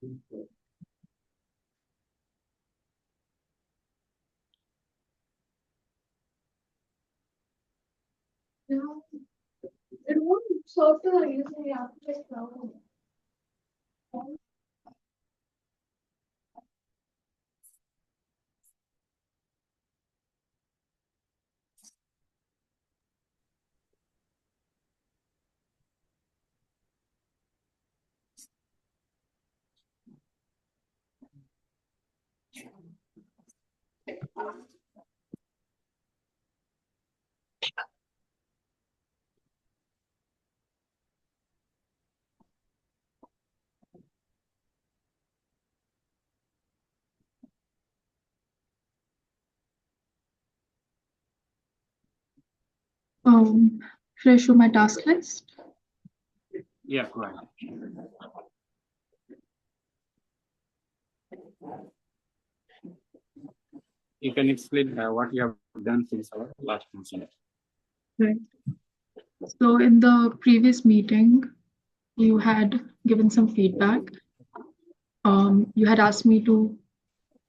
It won't software using the application now. Should I show my task list? Yeah, go ahead. You can explain what you have done since our last meeting. Right. So in the previous meeting, you had given some feedback. You had asked me to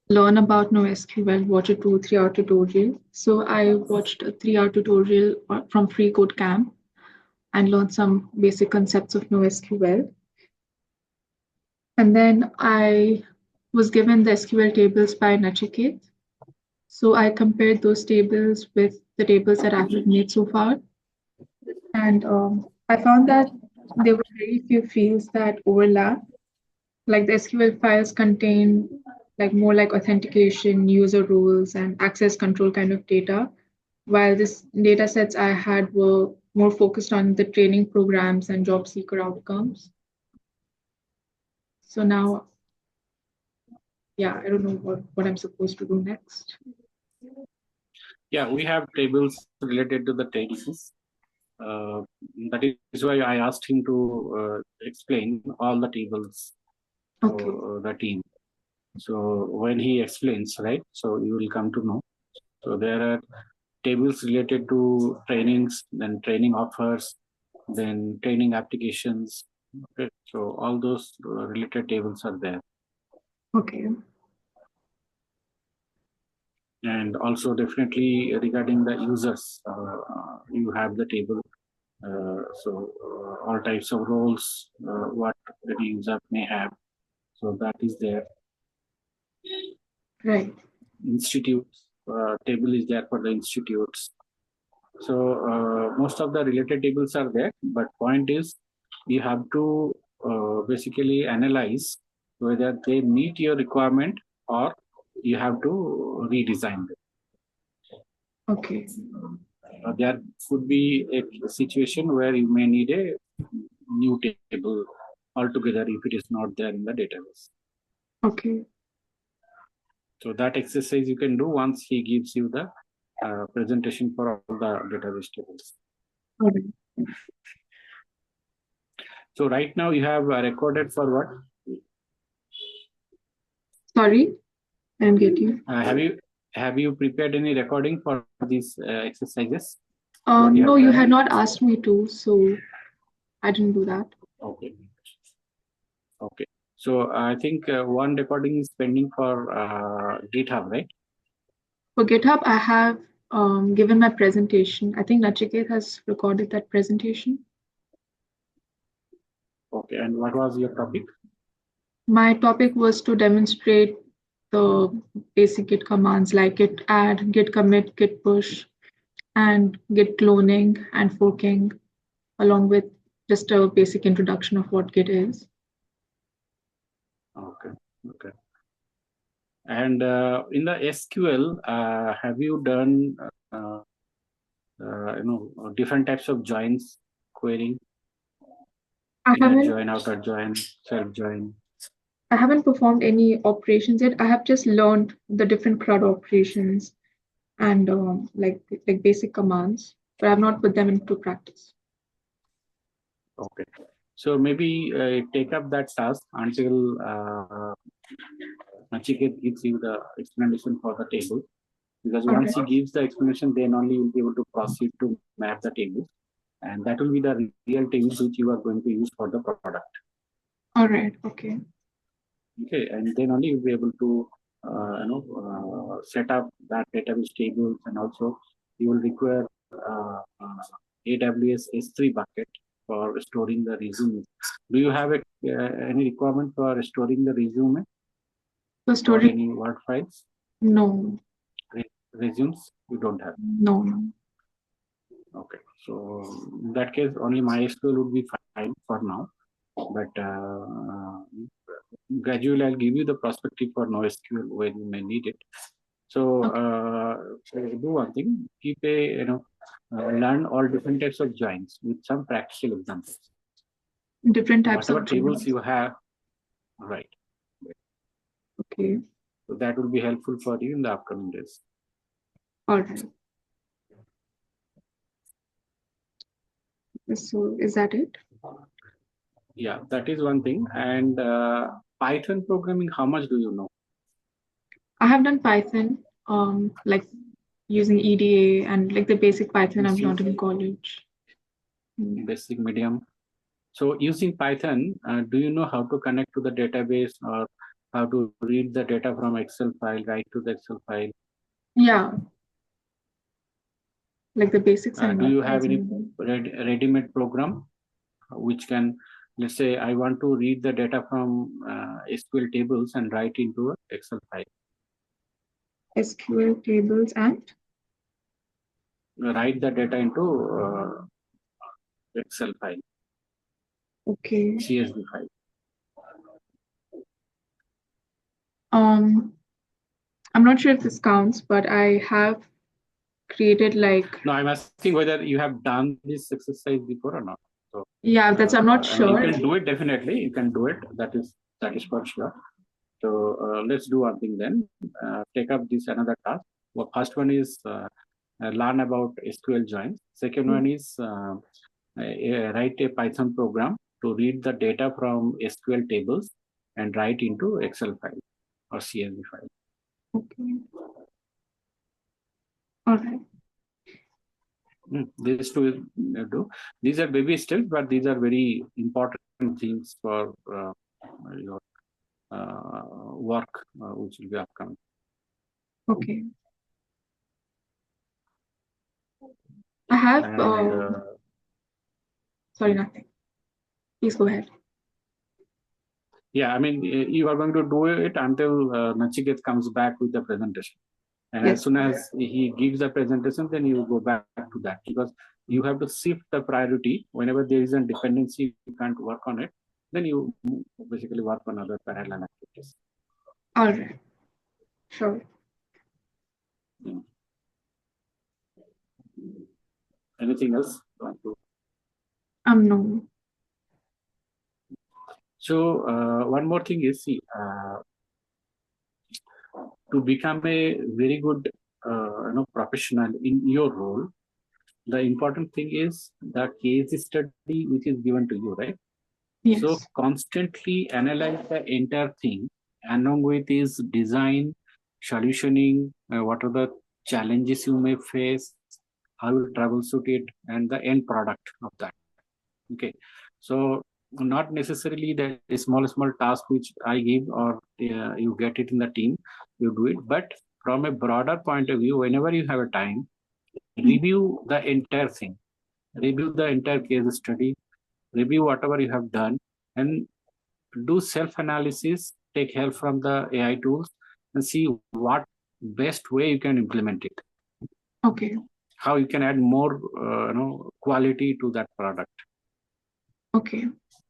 learn about NoSQL, watch a 2-3 hour tutorial. So I watched a 3-hour tutorial from Free Code Camp and learned some basic concepts of NoSQL. And then I was given the SQL tables by Nachiket. So I compared those tables with the tables that I have made so far. And I found that there were very few fields that overlap. Like the SQL files contain like more like authentication, user roles, and access control kind of data, while this data sets I had were more focused on the training programs and job seeker outcomes. So now, yeah, I don't know what I'm supposed to do next. Yeah, we have tables related to the tables. That is why I asked him to explain all the tables to the team. So when he explains, right, so you will come to know. So there are tables related to trainings, then training offers, then training applications. Okay, so all those related tables are there. Okay. And also definitely regarding the users, you have the table. So all types of roles, what the user may have. So that is there. Right. Institutes, table is there for the institutes. So most of the related tables are there, but point is you have to basically analyze whether they meet your requirement or you have to redesign them. Okay. There could be a situation where you may need a new table altogether if it is not there in the database. Okay. So that exercise you can do once he gives you the presentation for all the database tables. Okay. So right now you have recorded for what? Sorry, I didn't get you. Have you prepared any recording for these exercises? No, you had not asked me to, so I didn't do that. Okay. Okay. So I think one recording is pending for GitHub, right? For GitHub, I have given my presentation. I think Nachiket has recorded that presentation. Okay. And what was your topic? My topic was to demonstrate the basic Git commands like git add, git commit, git push, and git cloning and forking, along with just a basic introduction of what Git is. Okay. Okay. And in the SQL, have you done different types of joins querying? Inner join, outer join, self join. I haven't performed any operations yet. I have just learned the different CRUD operations and like basic commands, but I've not put them into practice. Okay. So maybe take up that task until Nachiket gives you the explanation for the table. Because once he gives the explanation, then only you'll be able to proceed to map the table. And that will be the real tables which you are going to use for the product. All right. Okay. Okay, and then only you'll be able to set up that database tables, and also you will require AWS S3 bucket for storing the resume. Do you have any requirement for storing the resume For or storing, any Word files? no, Resumes you don't have. no, no. Okay, so in that case, only MySQL would be fine for now. But gradually, I'll give you the perspective for NoSQL when you may need it. So, do one thing: keep learn all different types of joins with some practical examples. Different types Whatever of tables joins. you have, right? Okay, So that will be helpful for you in the upcoming days. all right. So is that it? Yeah, that is one thing. And Python programming, how much do you know? I have done Python, like using EDA and like the basic Python I've learned in college. Basic, medium. So using Python, do you know how to connect to the database, or how to read the data from Excel file, write to the Excel file? Yeah, like the basics I Do know. you have any ready-made program which can, let's say, I want to read the data from SQL tables and write into an Excel file. SQL tables and? Write the data into Excel file. Okay. CSV file. I'm not sure if this counts, but I have created like. No, I'm asking whether you have done this exercise before or not. So Yeah, that's I'm not I mean, sure. you can do it definitely. You can do it. That is for sure. So let's do one thing then. Take up this another task. Well, first one is learn about SQL joins. Second one is write a Python program to read the data from SQL tables and write into Excel file or CSV file. Okay. All right. These two do. These are baby steps, but these are very important things for your work, which will be upcoming. Okay. I have. And, sorry, nothing. Please go ahead. Yeah, I mean, you are going to do it until Nachiket comes back with the presentation. And Yes. as soon as he gives the presentation, then you go back to that, because you have to shift the priority. Whenever there is a dependency, you can't work on it, then you basically work on other parallel activities. All right. Sure. Anything else? No. So one more thing is, see, to become a very good professional in your role, the important thing is the case study which is given to you, right? Yes. So constantly analyze the entire thing along with its design, solutioning, what are the challenges you may face, how you troubleshoot it, and the end product of that. Okay, so not necessarily the small task which I give, or you get it in the team, you do it, but from a broader point of view, whenever you have a time, review the entire thing, review the entire case study, review whatever you have done, and do self-analysis, take help from the AI tools, and see what best way you can implement it. Okay. How you can add more, quality to that product. Okay.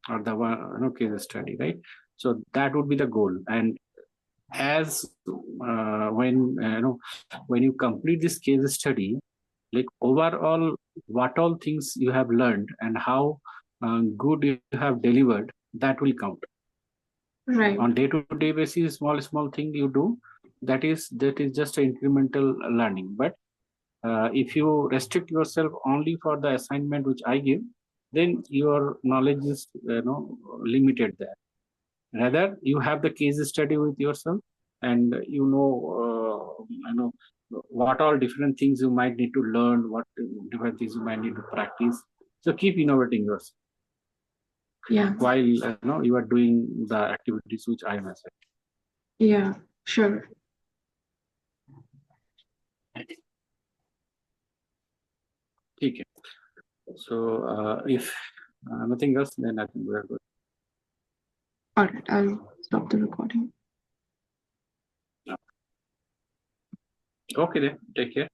Or the case study, right? So that would be the goal. And as when you complete this case study, like overall, what all things you have learned and how good you have delivered, that will count. Right. On day-to-day basis, small thing you do, that is just an incremental learning. But if you restrict yourself only for the assignment which I give, then your knowledge is limited there. Rather, you have the case study with yourself, and what all different things you might need to learn, what different things you might need to practice. So keep innovating yourself. Yeah. while you are doing the activities which I am assigned. Yeah, sure. Okay. So if nothing else, then I think we are good. All right, I'll stop the recording. Okay then. Take care.